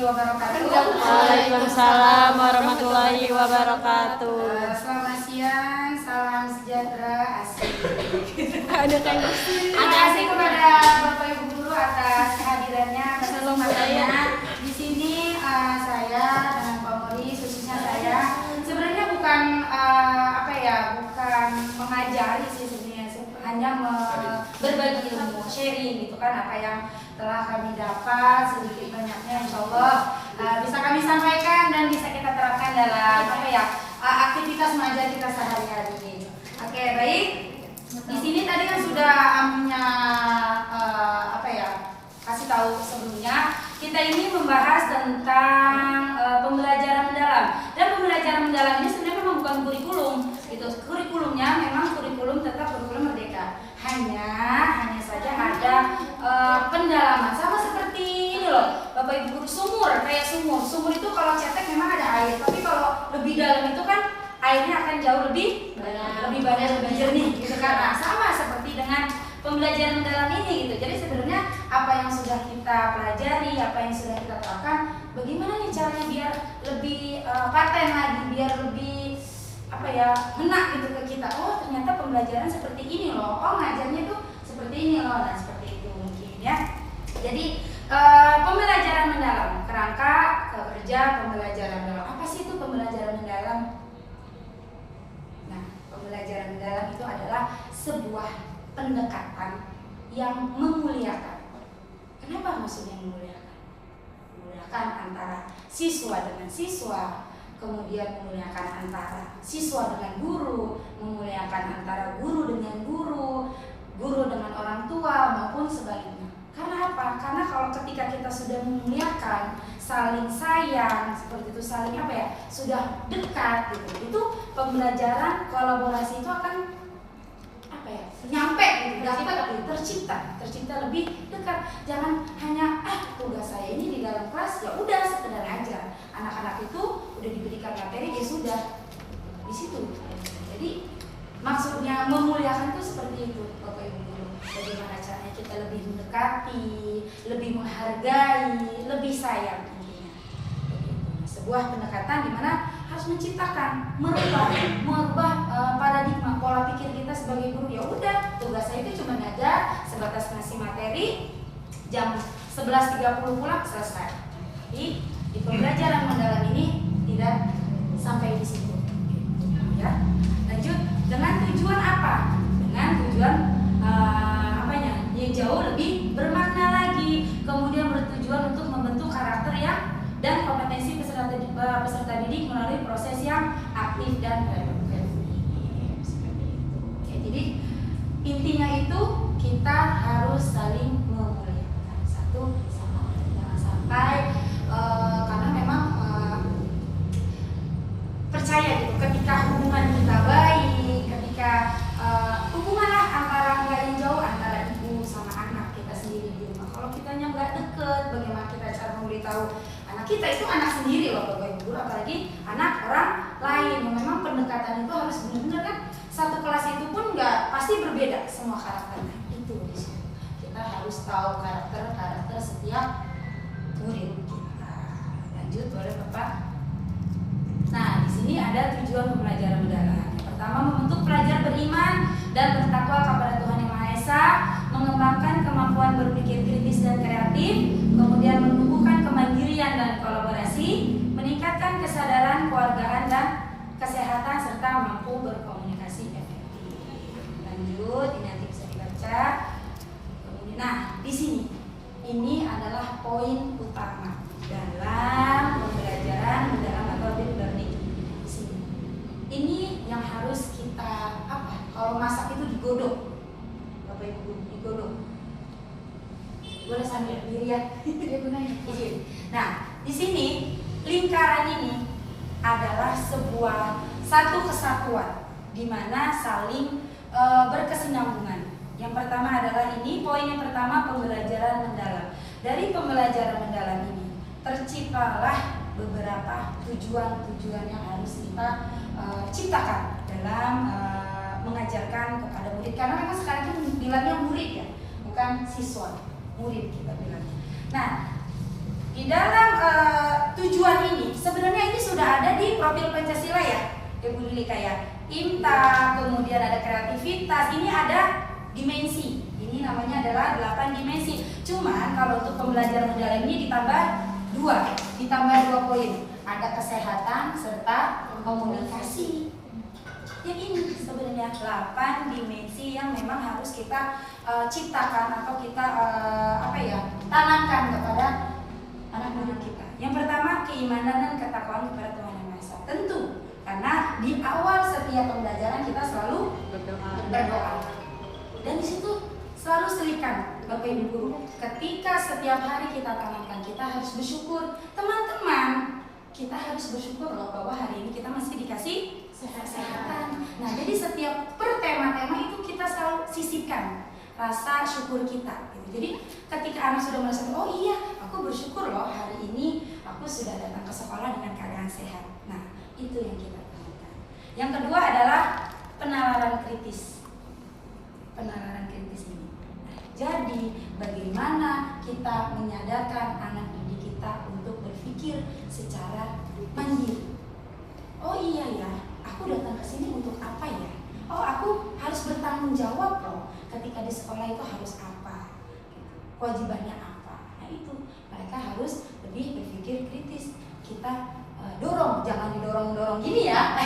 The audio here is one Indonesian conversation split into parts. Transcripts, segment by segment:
warahmatullahi wabarakatuh. Waalaikumsalam warahmatullahi wabarakatuh. Selamat siang, salam sejahtera, asik. Ada kasih. Terima kasih kepada Bapak Ibu guru atas kehadirannya, kesempatannya di sini. Saya dengan Pak Mori, khususnya saya, sebenarnya bukan bukan mengajari sih sebenarnya, hanya berbagi ilmu, sharing gitu kan, apa yang telah kami dapat sedikit banyaknya insya Allah bisa kami sampaikan dan bisa kita terapkan dalam aktivitas mengajar kita sehari-hari ini. Oke, baik. Di sini tadi kan sudah punya kasih tahu sebelumnya. Kita ini membahas tentang pembelajaran mendalam, dan pembelajaran mendalam ini sebenarnya memang bukan kurikulum. Gitu. Kurikulumnya memang kurikulum tetap kurikulum merdeka. Hanya saja ada pendalaman, sama seperti ini loh, Bapak Ibu, kayak sumur itu kalau cetek memang ada air, tapi kalau lebih dalam itu kan airnya akan jauh lebih banyak, lebih jernih gitu kan. Nah, sama seperti dengan pembelajaran mendalam ini gitu. Jadi sebenarnya apa yang sudah kita pelajari, apa yang sudah kita terapkan, bagaimana nih caranya biar lebih paten lagi, biar lebih ngena gitu ke kita. Oh, ternyata pembelajaran seperti ini loh. Oh, ngajarnya tuh seperti ini loh. Nah, seperti itu mungkin ya. Jadi pembelajaran mendalam, kerangka kerja pembelajaran mendalam. Apa sih itu pembelajaran mendalam? Nah, pembelajaran mendalam itu adalah sebuah pendekatan yang memuliakan. Kenapa maksudnya memuliakan? Memuliakan antara siswa dengan siswa, kemudian memuliakan antara siswa dengan guru, memuliakan antara guru dengan guru, guru dengan orang tua maupun sebaliknya. Karena apa? Karena kalau ketika kita sudah memuliakan, saling sayang, seperti itu, saling sudah dekat gitu. Itu pembelajaran kolaborasi itu akan nyampe gitu, dapat tercipta lebih dekat. Jangan hanya tugas saya ini di dalam kelas ya udah sekedar aja. Anak-anak itu udah diberikan materi ya sudah di situ. Jadi maksudnya memuliakan itu seperti itu, Bapak Ibu guru. Bagaimana caranya kita lebih mendekati, lebih menghargai, lebih sayang intinya. Sebuah pendekatan di mana harus menciptakan, merubah paradigma pola pikir kita sebagai guru. Ya udah, tugas saya itu cuma ngajar, sebatas ngasih materi, jam 11.30 pulang selesai. Tapi di pembelajaran mendalam ini tidak sampai di situ. Ya, lanjut dengan tujuan apa? Dengan tujuan yang jauh lebih bermakna lagi. Kemudian bertujuan untuk membentuk karakter dan kompetensi peserta didik melalui proses yang aktif dan produktif. Oke, jadi intinya itu kita harus saling memuliakan satu sama lain. Jangan sampai karena memang percaya gitu, ketika hubungan kita baik, ketika hubunganlah antara nggak yang jauh antara ibu sama anak kita sendiri di rumah. Kalau kitanya nggak deket, bagaimana kita cara memberitahu anak kita itu anak sendiri loh Bapak Ibu, apalagi anak orang lain. Memang pendekatan itu harus benar-benar kan. Satu kelas itu pun nggak pasti berbeda semua karakternya. Itu di sini kita harus tahu karakter setiap murid kita. Lanjut boleh Bapak. Nah, di sini ada tujuan pembelajaran mendalam. Yang pertama, membentuk pelajar beriman dan bertakwa kepada Tuhan Yang Maha Esa, mengembangkan kemampuan berpikir kritis dan kreatif, kemudian menumbuhkan kemandirian dan kolaborasi, meningkatkan kesadaran keluargaan dan kesehatan, serta mampu berkomunikasi efektif. Lanjut, ini nanti bisa dibaca. Nah, di sini ini adalah poin utama dalam pembelajaran mendalam atau deep learning. Di sini. Ini yang harus kita kalau masak itu digodok. Bapak Ibu, digodok. Boleh sambil diri ya. Nah, di sini lingkaran ini adalah satu kesatuan di mana saling berkesinambungan. Yang pertama adalah ini, poin yang pertama pembelajaran mendalam. Dari pembelajaran mendalam ini terciptalah beberapa tujuan-tujuan yang harus kita ciptakan dalam mengajarkan kepada murid. Karena memang sekarang itu bilangnya murid ya, bukan siswa, murid kita bilang. Nah, di dalam tujuan ini sebenarnya ini sudah ada di profil Pancasila ya, Ibu Lili, kayak IMTA, kemudian ada kreativitas, ini ada dimensi. Ini namanya adalah 8 dimensi. Cuman kalau untuk pembelajaran mendalam ini ditambah 2 poin. Ada kesehatan serta komunikasi. Yang ini sebenarnya 8 dimensi yang memang harus kita ciptakan atau kita tanamkan kepada anak murid kita. Yang pertama, keimanan dan ketakwaan kepada Tuhan Yang Maha Esa. Tentu karena di awal setiap pembelajaran kita selalu berdoa. Dan di situ selalu selipkan Bapak Ibu guru. Ketika setiap hari kita tanamkan, kita harus bersyukur. Teman-teman, kita harus bersyukur loh bahwa hari ini kita masih dikasih kesehatan. Nah, jadi setiap per tema-tema itu kita selalu sisipkan rasa syukur kita. Gitu. Jadi ketika anak sudah merasa, oh iya, aku bersyukur loh hari ini aku sudah datang ke sekolah dengan keadaan sehat. Nah, itu yang kita tanamkan. Yang kedua adalah penalaran kritis. Penalaran kritis ini. Nah, jadi bagaimana kita menyadarkan anak didik kita untuk berpikir secara mandiri. Oh iya ya, aku datang ke sini untuk apa ya? Oh, aku harus bertanggung jawab loh. Ketika di sekolah itu harus apa? Kewajibannya apa? Nah, itu mereka harus lebih berpikir kritis. Kita dorong, jangan didorong-dorong gini ya.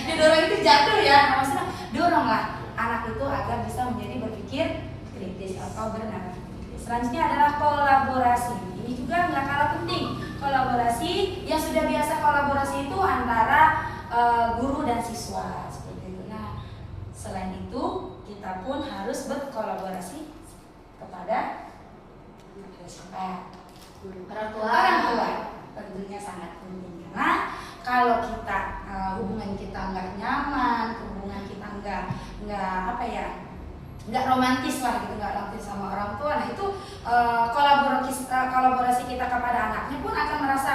Didorong itu jatuh ya. Nah, maksudnya doronglah anak itu agar bisa menjadi berpikir kritis atau bernalar kritis. Selanjutnya adalah kolaborasi. Ini juga nggak kalah penting. Kolaborasi yang sudah biasa kolaborasi itu antara guru dan siswa seperti itu. Nah, selain itu kita pun harus berkolaborasi kepada siapa? Orang tua. Tentunya sangat penting karena kalau kita hubungan kita nggak nyaman, hubungan kita nggak romantis lah gitu, nggak romantis sama orang tua. Nah, itu kolaborasi kita kepada anaknya pun akan merasa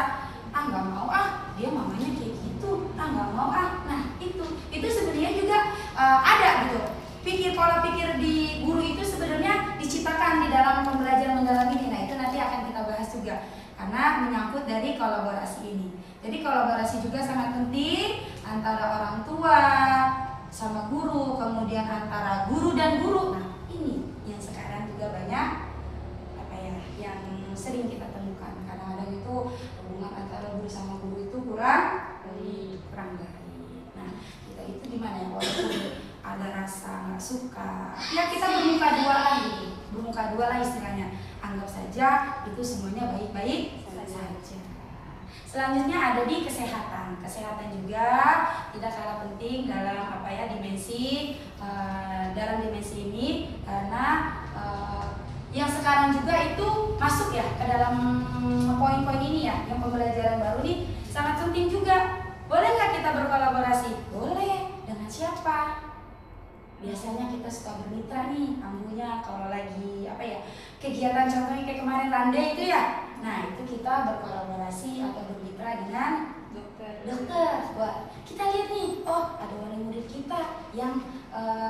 nggak mau dia mamanya kayak gitu, nggak mau nah itu sebenarnya juga ada gitu. Pola pikir di guru itu sebenarnya diciptakan di dalam pembelajaran mendalam ini. Nah, itu nanti akan kita bahas juga karena menyangkut dari kolaborasi ini. Jadi kolaborasi juga sangat penting antara orang tua sama guru, kemudian antara guru dan guru. Nah, ini yang sekarang juga banyak yang sering kita temukan. Kadang-kadang itu hubungan antara guru sama guru itu kurang baik. Nah, kita itu gimana ya, walaupun ada rasa nggak suka, ya kita bermuka dua lah gitu, bermuka dua lah istilahnya. Anggap saja itu semuanya baik-baik saja. Selanjutnya ada di kesehatan. Kesehatan juga tidak kalah penting dalam dimensi dalam dimensi ini karena yang sekarang juga itu masuk ya ke dalam poin-poin ini ya, yang pembelajaran baru ini sangat penting juga. Boleh nggak kita berkolaborasi? Boleh. Dengan siapa? Biasanya kita suka bermitra nih, ambunya kalau lagi kegiatan contohnya kayak kemarin rande itu ya. Nah, itu kita berkolaborasi atau bermitra dengan dokter. Wah, kita lihat nih, oh ada wali murid kita yang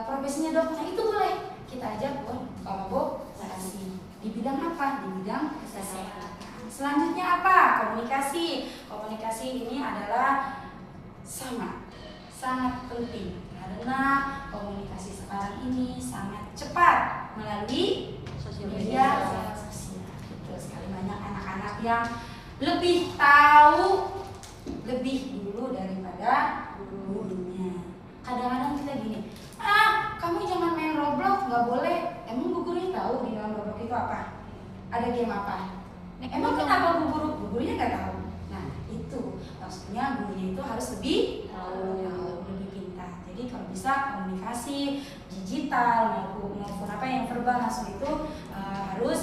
profesinya dokter. Nah, itu boleh kita ajak buat kolaborasi. Di bidang apa? Di bidang kesehatan. Selanjutnya apa? Komunikasi. Komunikasi ini adalah sangat penting karena komunikasi sekarang ini sangat cepat melalui media sosial. Betul sekali, banyak anak-anak yang lebih tahu lebih dulu daripada gurunya. Kadang-kadang kita gini, kamu jangan main Roblox, nggak boleh. Emang bu gurunya tahu di dalam Roblox itu apa? Ada game apa? Emang kenapa bu gurunya nggak tahu? Nah, itu maksudnya gurunya itu harus lebih tahu, lebih pintar. Jadi kalau bisa komunikasi digital maupun yang verbal langsung itu harus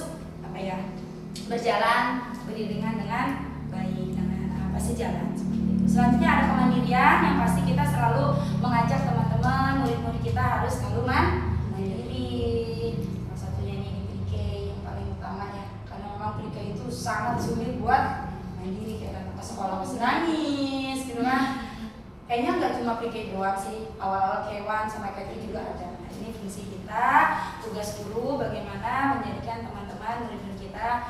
berjalan beriringan dengan baik, dengan sejalan seperti itu. Selanjutnya ada kemandirian yang pasti kita selalu mengajak teman-teman murid-murid kita harus selalu mandiri. Salah satunya ini di pre-K yang paling utama ya, karena memang pre-K itu sangat sulit buat mandiri, kayak datang ke sekolah masih nangis gitu kan. Kayaknya nggak cuma pre-K doang sih, awal-awal K1 sama K3 juga ada. Nah, ini fungsi kita, tugas guru bagaimana menjadikan teman-teman murid-murid kita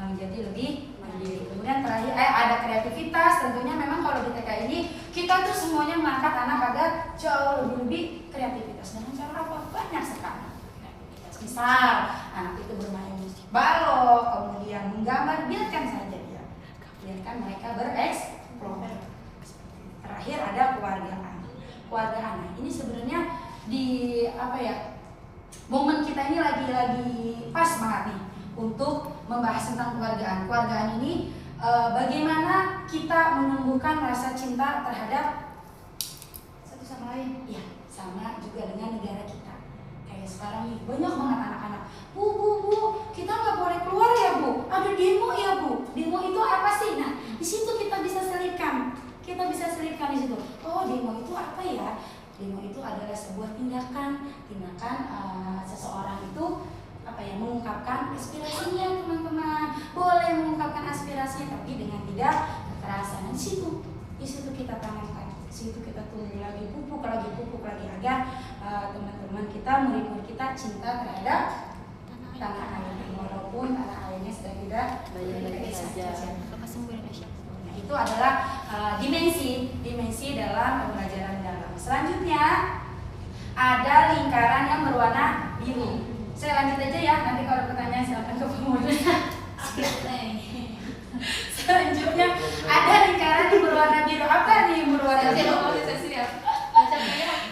menjadi lebih mandiri. Kemudian terakhir ada kreativitas. Tentunya memang kalau di TK ini kita tuh semuanya mengangkat anak agar jauh lebih kreativitas. Dengan cara apa? Banyak sekali kreativitas. Misal anak itu bermain musik balok, kemudian menggambar, biarkan saja dia. Biarkan mereka bereksplor. Terakhir ada keluarga anak. Ini sebenarnya di momen kita ini lagi pas banget nih untuk membahas tentang keluargaan. Keluargaan ini bagaimana kita menumbuhkan rasa cinta terhadap satu sama lain. Ya, sama juga dengan negara kita. Kayak sekarang nih banyak banget anak-anak. Bu, kita nggak boleh keluar ya Bu. Ada demo ya Bu. Demo itu apa sih? Nah, di situ kita bisa selipkan. Di situ. Oh, demo itu apa ya? Demo itu adalah sebuah tindakan seseorang itu mengungkapkan aspirasinya, teman-teman. Boleh mengungkapkan aspirasinya tapi dengan tidak kekerasan. Di situ kita tanamkan. Di situ kita tumbuh lagi, pupuk lagi agar teman-teman kita, murid-murid kita cinta terhadap tanah air, walaupun tanah airnya sudah tidak baik-baik saja. Nah, itu adalah dimensi dalam pembelajaran dalam. Selanjutnya ada lingkaran yang berwarna biru. Saya lanjut aja ya, nanti kalau pertanyaan silakan ke pemuda. Selanjutnya ada lingkaran yang berwarna biru. Apa nih yang berwarna biru?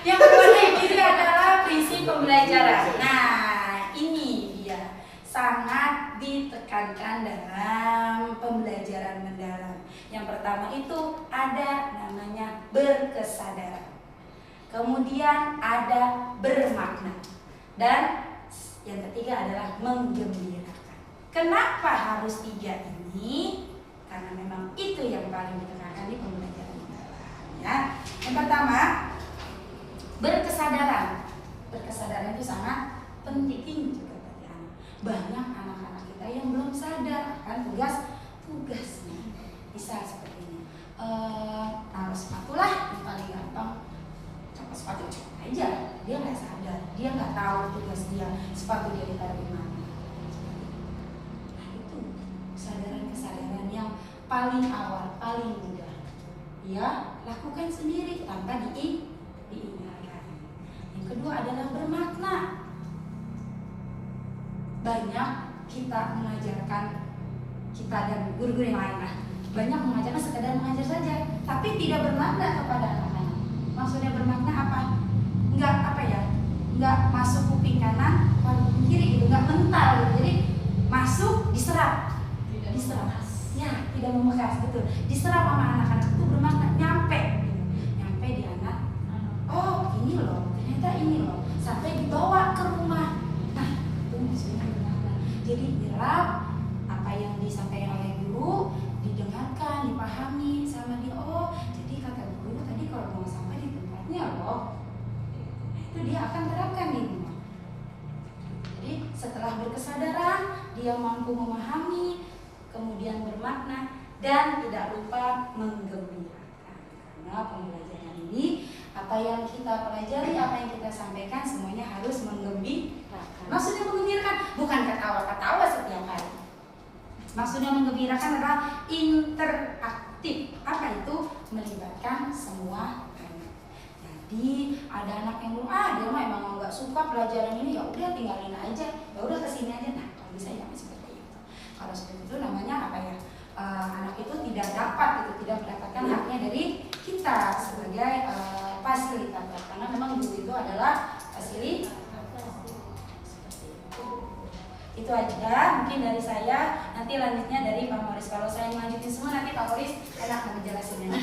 Yang berwarna biru adalah prinsip pembelajaran. Nah, ini dia sangat ditekankan dalam pembelajaran mendalam. Yang pertama itu ada namanya berkesadaran. Kemudian ada bermakna. Dan yang ketiga adalah menggembirakan. Kenapa harus 3 ini? Karena memang itu yang paling ditekankan di pembelajaran mendalam, ya. Yang pertama, berkesadaran. Berkesadaran itu sangat penting juga bagi anak. Banyak anak-anak kita yang belum sadar akan tugasnya. Bisa seperti ini. Taruh sepatu lah, yang paling gampang. Copot sepatu aja, dia nggak sadar, dia nggak tahu tugas dia, sepatu dia ditaruh di mana. Nah, itu kesadaran yang paling awal, paling mudah. Ya, lakukan sendiri tanpa diingatkan. Yang kedua adalah bermakna. Banyak kita mengajarkan, kita dan guru-guru yang lain lah, banyak mengajarkan sekedar mengajar saja, tapi tidak bermakna kepada anak-anak. Maksudnya bermakna apa? Enggak masuk kuping kanan, kuping kiri gitu, enggak mental gitu. Jadi masuk, diserap. Ya, tidak membekas, betul. Diserap sama anak-anak itu bermakna, nyampe gitu. Nyampe di anak. Oh, ini loh, ternyata ini loh. Sampai dibawa ke rumah. Nah, itu maksudnya bermakna. Jadi nyerap apa yang disampaikan oleh guru, didengarkan, dipahami sama dia. Oh, jadi kata guru tadi kalau mau sampai di tempatnya loh. Itu dia akan terapkan di rumah. Jadi setelah berkesadaran, dia mampu memahami, kemudian bermakna, dan tidak lupa menggembirakan. Karena pembelajaran ini, apa yang kita pelajari, apa yang kita sampaikan, semuanya harus menggembirakan. Maksudnya menggembirakan, bukan ketawa-ketawa setiap hari. Maksudnya menggembirakan adalah interaktif. Apa itu? Melibatkan semua. Jadi ada anak yang dia mah emang nggak suka pelajaran ini, ya udah tinggalin aja, ya udah kesini aja. Nah, kalau bisa jangan seperti itu. Kalau seperti itu namanya anak itu tidak mendapatkan haknya dari kita sebagai fasilitator, karena memang guru itu adalah fasilitator. Itu aja mungkin dari saya. Nanti lanjutnya dari Pak Moris. Kalau saya lanjutin semua nanti Pak Moris enak ngejelasinnya.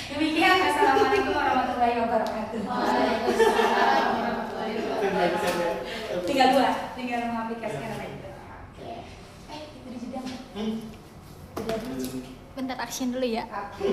Demikian, assalamualaikum warahmatullahi wabarakatuh. Waalaikumsalam warahmatullahi wabarakatuh. Tinggal mengaplikasikan lagi. Itu di jeda. Bentar action dulu ya. Oke.